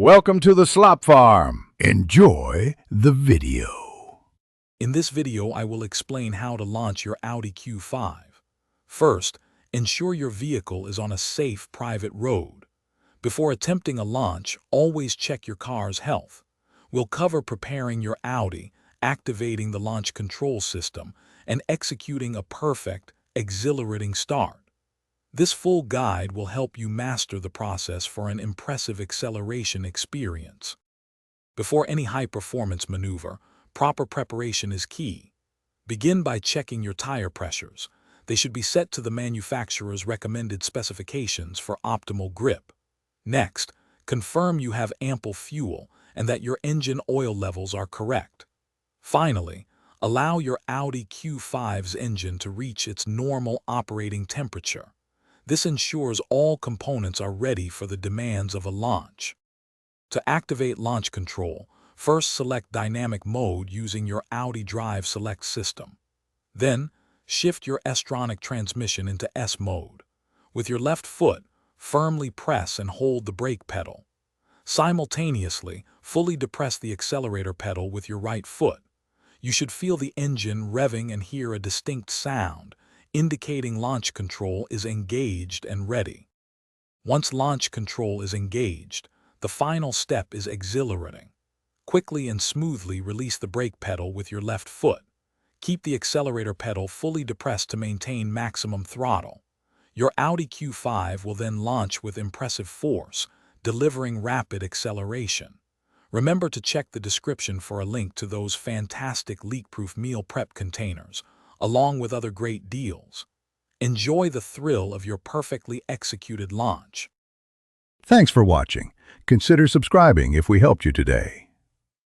Welcome to the Slop Farm. Enjoy the video. In this video, I will explain how to launch your Audi Q5. First, ensure your vehicle is on a safe private road. Before attempting a launch, always check your car's health. We'll cover preparing your Audi, activating the launch control system, and executing a perfect, exhilarating start. This full guide will help you master the process for an impressive acceleration experience. Before any high-performance maneuver, proper preparation is key. Begin by checking your tire pressures. They should be set to the manufacturer's recommended specifications for optimal grip. Next, confirm you have ample fuel and that your engine oil levels are correct. Finally, allow your Audi Q5's engine to reach its normal operating temperature. This ensures all components are ready for the demands of a launch. To activate launch control, first select Dynamic Mode using your Audi Drive Select system. Then, shift your S-tronic transmission into S mode. With your left foot, firmly press and hold the brake pedal. Simultaneously, fully depress the accelerator pedal with your right foot. You should feel the engine revving and hear a distinct sound, indicating launch control is engaged and ready. Once launch control is engaged, the final step is exhilarating. Quickly and smoothly release the brake pedal with your left foot. Keep the accelerator pedal fully depressed to maintain maximum throttle. Your Audi Q5 will then launch with impressive force, delivering rapid acceleration. Remember to check the description for a link to those fantastic leak-proof meal prep containers, along with other great deals. Enjoy the thrill of your perfectly executed launch. Thanks for watching. Consider subscribing if we helped you today.